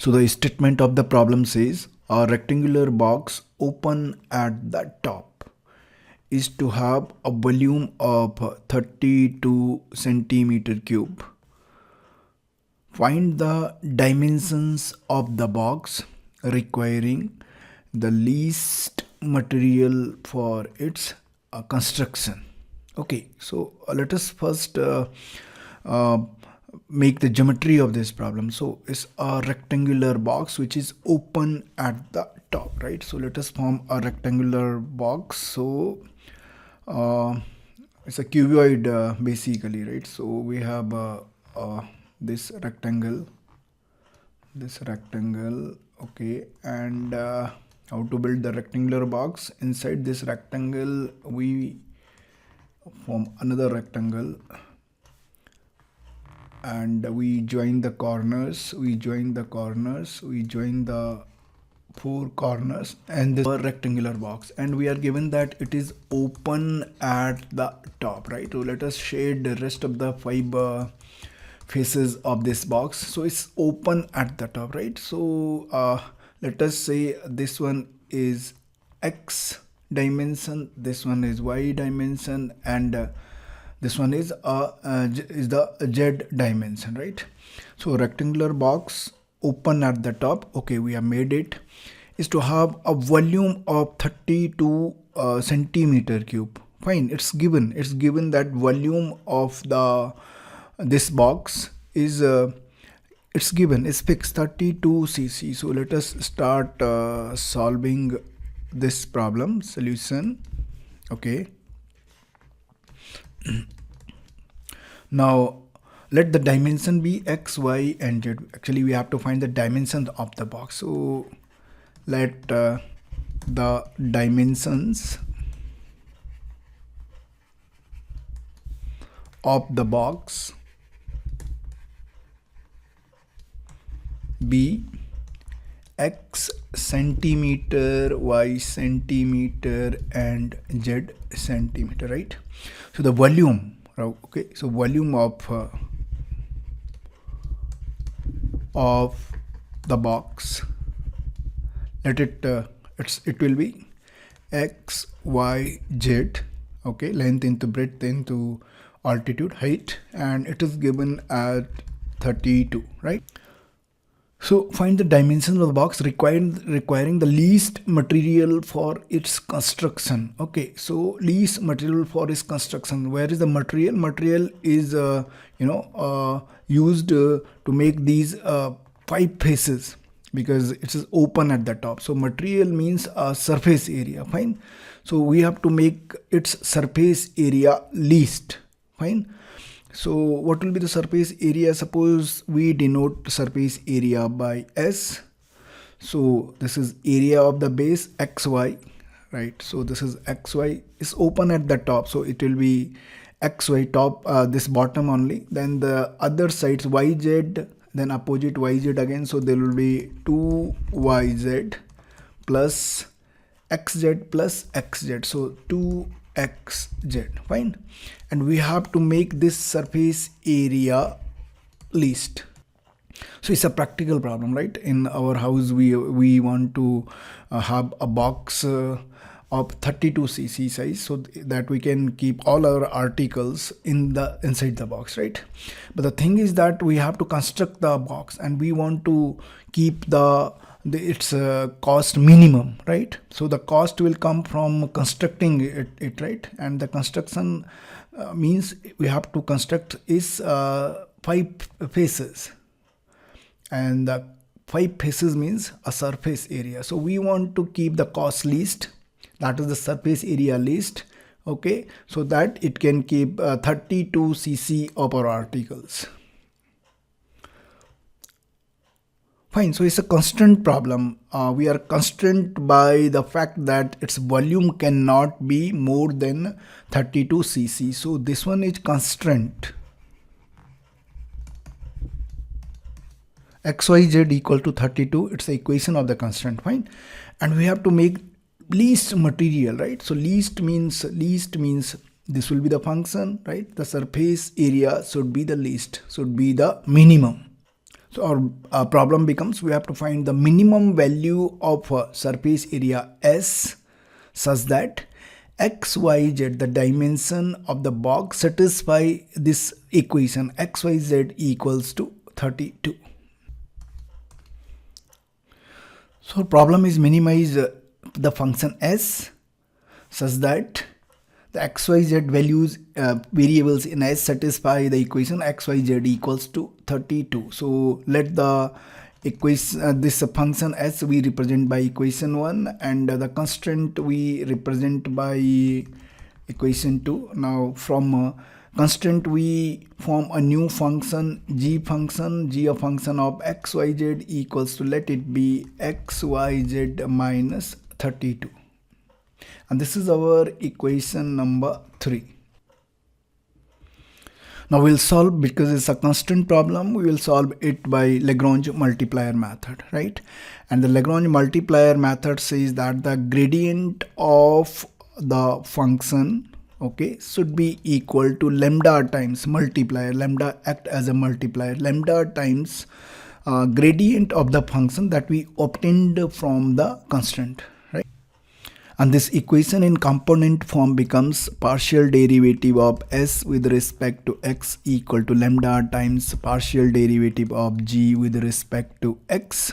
So the statement of the problem says a rectangular box open at the top is to have a volume of 32 centimeter cube. Find the dimensions of the box requiring the least material for its construction. Okay, so let us first make the geometry of this problem. So it's a rectangular box which is open at the top, right? So let us form a rectangular box. So it's a cuboid basically, right? So we have this rectangle, okay, and how to build the rectangular box. Inside this rectangle we form another rectangle and we join the corners, we join the four corners, and this rectangular box, and we are given that it is open at the top, right? So let us shade the rest of the five faces of this box. So it's open at the top, right? So let us say this one is X dimension, this one is Y dimension, and this one is the Z dimension, right? So rectangular box open at the top, okay, we have made it, is to have a volume of 32 centimeter cube. Fine, it's given that volume of this box is it's given, it's fixed, 32 cc. So let us start solving this problem. Solution, okay. Now let the dimension be X, Y and Z. Actually we have to find the dimensions of the box. So let the dimensions of the box be X centimeter, Y centimeter and Z centimeter, right? So the volume, okay, so volume of the box, let it it will be X, Y, Z, okay, length into breadth into altitude, height, and it is given at 32, right? So find the dimensions of the box requiring the least material for its construction. Okay, so least material for its construction. Where is the material? Material is used to make these five faces, because it is open at the top. So material means a surface area. Fine. So we have to make its surface area least. Fine. So what will be the surface area? Suppose we denote surface area by S. So this is area of the base XY, right? So this is XY is open at the top. So it will be XY top, this bottom only. Then the other sides YZ, then opposite YZ again. So there will be 2YZ plus XZ plus XZ. So 2XZ, fine. And we have to make this surface area least. So it's a practical problem, right? In our house we want to have a box of 32 cc size, so that we can keep all our articles inside the box, right? But the thing is that we have to construct the box and we want to keep its cost minimum, right? So the cost will come from constructing it, right? And the construction means we have to construct is 5 faces, and the 5 faces means a surface area. So we want to keep the cost least, that is the surface area least, okay, so that it can keep 32 cc of our articles. Fine, so it's a constant problem. We are constrained by the fact that its volume cannot be more than 32 cc. So this one is constraint. XYZ equal to 32. It's the equation of the constraint. Fine, and we have to make least material, right? So least means this will be the function, right? The surface area should be the least, should be the minimum. So our problem becomes we have to find the minimum value of surface area S such that XYZ, the dimension of the box, satisfy this equation XYZ equals to 32. So problem is minimize the function S such that the XYZ values variables in S satisfy the equation XYZ equals to 32. So let the equation this function S we represent by equation 1 and the constraint we represent by equation 2. Now from constraint we form a new function g a function of XYZ equals to, let it be XYZ minus 32. And this is our equation number 3. Now we'll solve, because it's a constant problem, we will solve it by Lagrange multiplier method, right? And the Lagrange multiplier method says that the gradient of the function, okay, should be equal to lambda times multiplier. Lambda act as a multiplier. Lambda times gradient of the function that we obtained from the constant, right? And this equation in component form becomes partial derivative of S with respect to X equal to lambda times partial derivative of G with respect to X.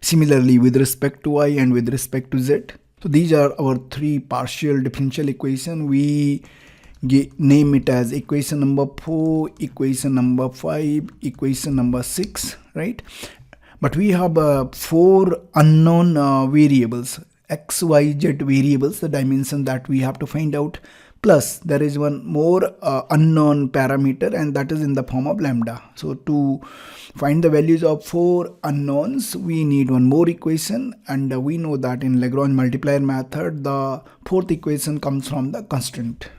Similarly with respect to Y and with respect to Z. So these are our 3 partial differential equation. We name it as equation number 4, equation number 5, equation number 6, right? But we have 4 unknown variables, X, Y, Z variables, the dimension that we have to find out. Plus there is one more unknown parameter, and that is in the form of lambda. So to find the values of 4 unknowns, we need one more equation, and we know that in Lagrange multiplier method, the 4th equation comes from the constant.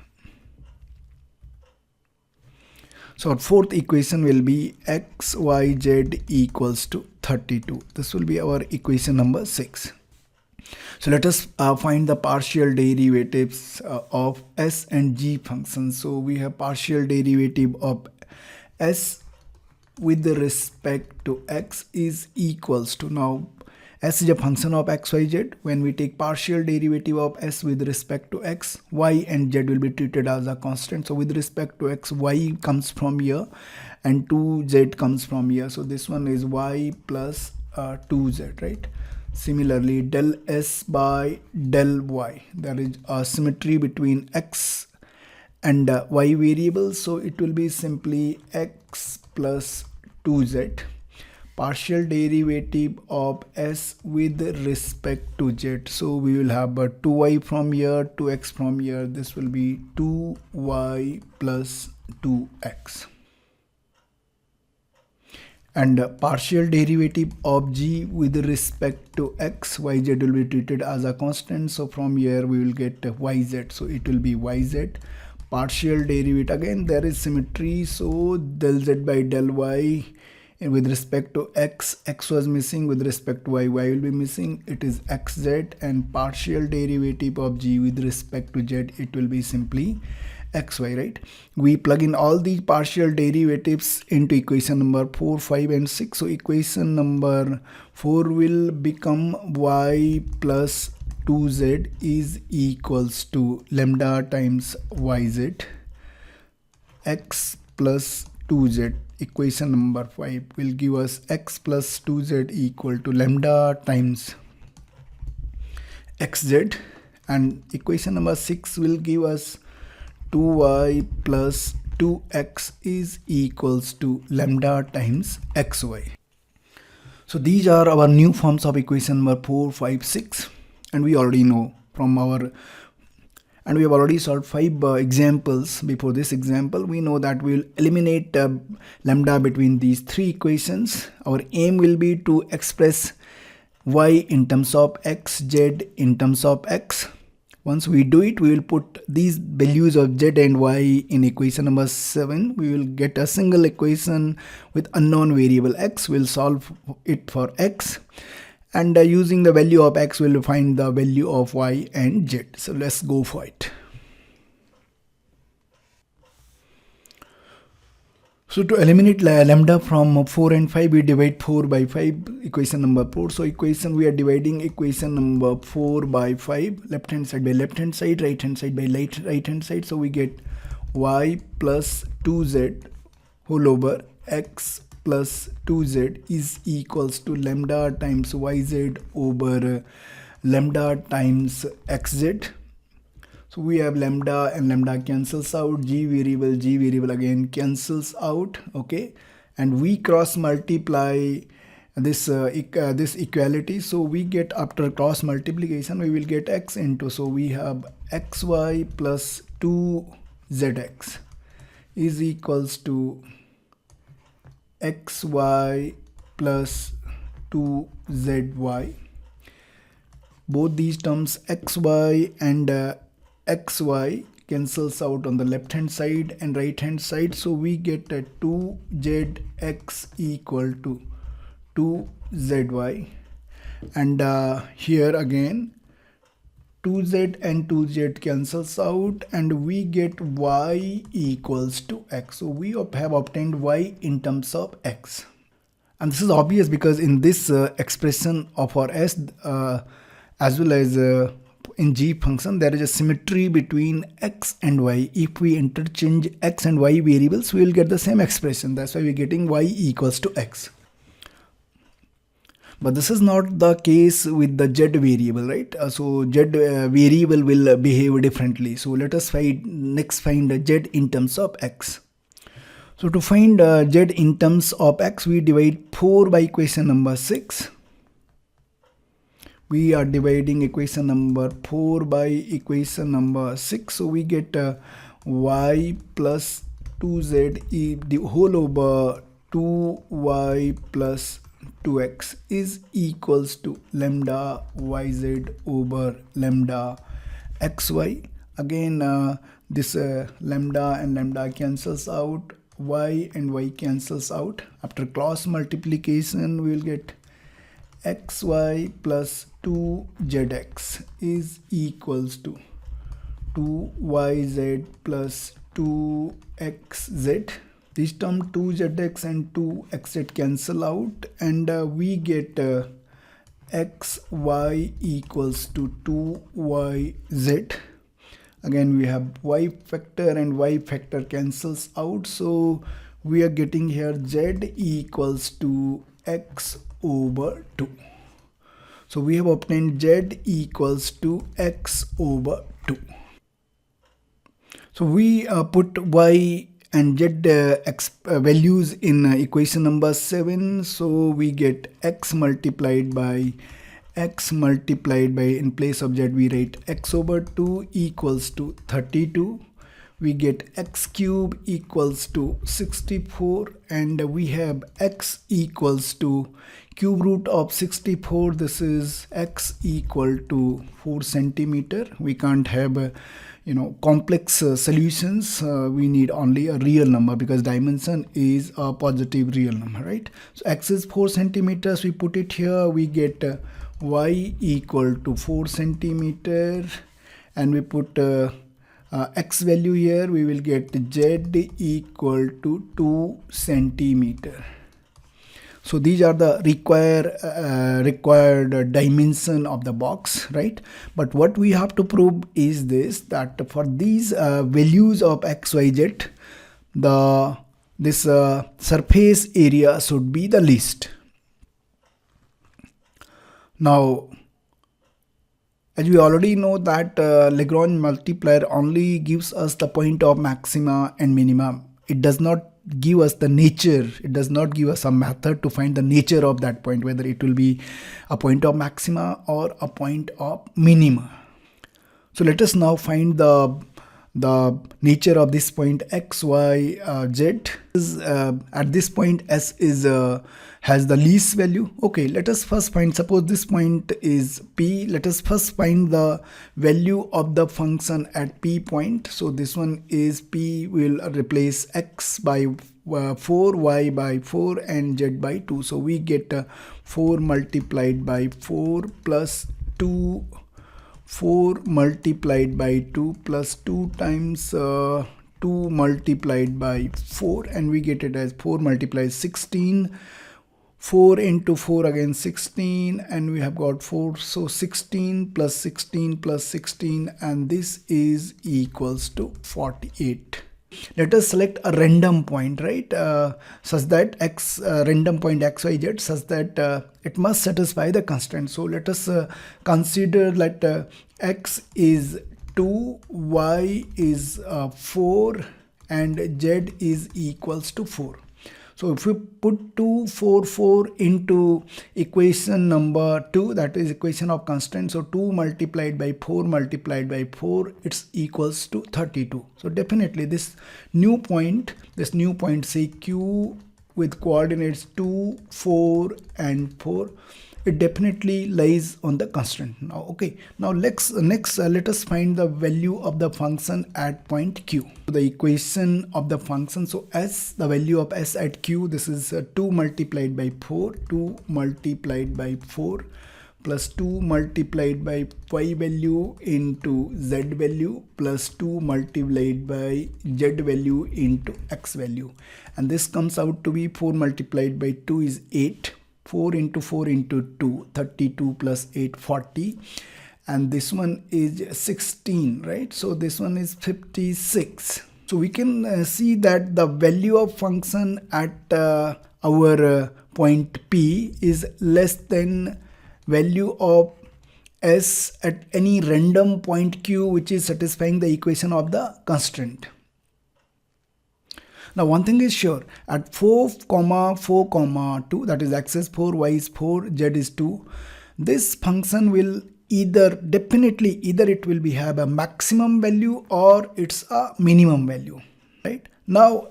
So our 4th equation will be XYZ equals to 32. This will be our equation number 6. So let us find the partial derivatives of S and G functions. So we have partial derivative of S with respect to X is equals to, now S is a function of X, Y, Z. When we take partial derivative of S with respect to X, Y and Z will be treated as a constant. So with respect to X, Y comes from here and 2Z comes from here. So this one is Y plus 2Z, right? Similarly, del S by del Y, there is a symmetry between X and Y variables. So it will be simply X plus 2Z. Partial derivative of S with respect to Z. So we will have 2y from here, 2x from here. This will be 2y plus 2x. And partial derivative of G with respect to X, YZ will be treated as a constant. So from here we will get YZ. So it will be YZ. Partial derivative, again there is symmetry. So del Z by del Y. And with respect to X, X was missing. With respect to Y, Y will be missing. It is XZ. And partial derivative of G with respect to Z, it will be simply XY, right? We plug in all these partial derivatives into equation number 4, 5 and 6. So equation number 4 will become Y plus 2Z is equals to lambda times YZ. X plus 2Z. Equation number 5 will give us X plus 2Z equal to lambda times XZ, and equation number 6 will give us 2y plus 2x is equals to lambda times xy. So these are our new forms of equation number 4, 5, 6, and we already know from our, and we have already solved 5 examples before this example. We know that we will eliminate lambda between these 3 equations. Our aim will be to express y in terms of x, z in terms of x. Once we do it, we will put these values of z and y in equation number 7. We will get a single equation with unknown variable x. We will solve it for x. And using the value of x, we will find the value of y and z. So let's go for it. So to eliminate lambda from 4 and 5, we divide 4 by 5, equation number 4. So we are dividing equation number 4 by 5, left hand side by left hand side, right hand side by right hand side. So we get y plus 2z whole over x plus 2z is equals to lambda times yz over lambda times xz. So we have lambda and lambda cancels out, g variable again cancels out, okay, and we cross multiply this this equality. So we get, after cross multiplication, we will get x into, so we have xy plus 2zx is equals to xy plus 2zy. Both these terms xy and xy cancels out on the left hand side and right hand side. So we get a 2zx equal to 2zy, and here again 2z and 2z cancels out and we get y equals to x. So we have obtained y in terms of x, and this is obvious because in this expression of our s as well as in g function, there is a symmetry between x and y. If we interchange x and y variables, we will get the same expression. That's why we're getting y equals to x. But this is not the case with the z variable, right? So z variable will behave differently. So let us next find z in terms of x. So to find z in terms of x, we divide 4 by equation number 6. We are dividing equation number 4 by equation number 6. So we get y plus 2z the whole over 2y plus 2x is equals to lambda yz over lambda xy. Again this lambda and lambda cancels out, y and y cancels out. After cross multiplication, we will get xy plus 2zx is equals to 2yz plus 2xz. This term 2zx and 2xz cancel out and we get xy equals to 2yz. Again we have y factor and y factor cancels out, so we are getting here z equals to x over 2. So we have obtained z equals to x over 2. So we put y and z values in equation number 7. So we get x multiplied by in place of z we write x over 2 equals to 32. We get x cube equals to 64 and we have x equals to cube root of 64. This is x equal to 4 centimeter. We can't have complex solutions. We need only a real number because dimension is a positive real number, right? So x is 4 centimeters. We put it here. We get y equal to 4 centimeter and we put x value here. We will get z equal to 2 centimeter. So these are the required dimension of the box, right? But what we have to prove is this, that for these values of x, y, z, this surface area should be the least. Now, as we already know that Lagrange multiplier only gives us the point of maxima and minima. It does not give us the nature. It does not give us a method to find the nature of that point, whether it will be a point of maxima or a point of minima. So let us now find the nature of this point x, y, z. At this point s is has the least value. Okay, let us first find, suppose this point is p. Let us first find the value of the function at p point. So this one is p, will replace x by 4, y by 4 and z by 2. So we get 4 multiplied by 4 plus 2, 4 multiplied by 2 plus 2 times 2 multiplied by 4, and we get it as 4 multiplied 16. 4 into 4 again 16, and we have got 4, so 16 plus 16 plus 16, and this is equals to 48. Let us select a random point, right, such that x random point xyz, such that it must satisfy the constraint. So let us consider that x is 2, y is 4, and z is equals to 4. So if we put 2, 4, 4 into equation number 2, that is equation of constraint, so 2 multiplied by 4 multiplied by 4, it's equals to 32. So definitely this new point say Q with coordinates 2, 4 and 4, it definitely lies on the constraint. Now okay, now next let us find the value of the function at point Q. The equation of the function, so s, the value of s at Q, this is 2 multiplied by 4, 2 multiplied by 4 plus 2 multiplied by y value into z value plus 2 multiplied by z value into x value, and this comes out to be 4 multiplied by 2 is 8. 4 into 4 into 2, 32 plus 8, 40, and this one is 16, right? So this one is 56. So we can see that the value of function at our point P is less than value of s at any random point Q which is satisfying the equation of the constraint. Now one thing is sure, at 4, 4, 2, that is x is 4, y is 4, z is 2, this function will definitely either it will have a maximum value or it's a minimum value, right? Now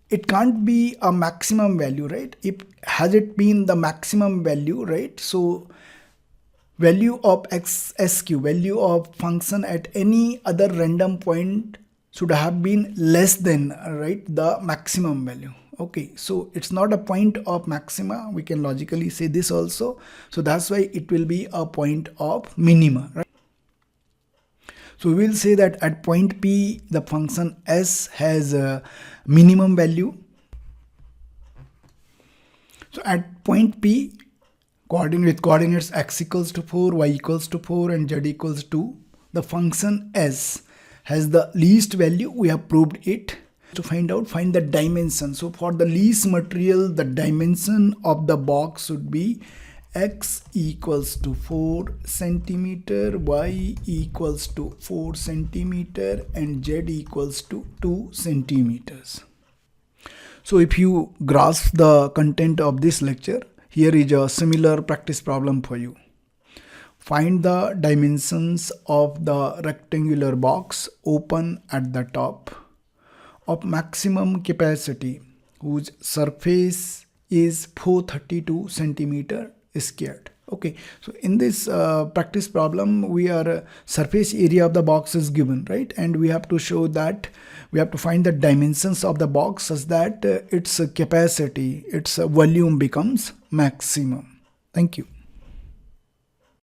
it can't be a maximum value, right? If has it been the maximum value, right? So value of sq, value of function at any other random point should have been less than, right, the maximum value. Okay, so it's not a point of maxima, we can logically say this also, so that's why it will be a point of minima, right? So we will say that at point P the function s has a minimum value. So at point P, with coordinates x equals to 4, y equals to 4 and z equals to, the function s has the least value. We have proved it. To find the dimension. So for the least material, the dimension of the box should be x equals to 4 centimeter, y equals to 4 centimeter, and z equals to 2 centimeters. So if you grasp the content of this lecture, here is a similar practice problem for you. Find the dimensions of the rectangular box open at the top of maximum capacity whose surface is 432 centimeter squared. Okay, so in this practice problem, we are surface area of the box is given, right? And we have to show that we have to find the dimensions of the box such that its capacity, its volume becomes maximum. Thank you.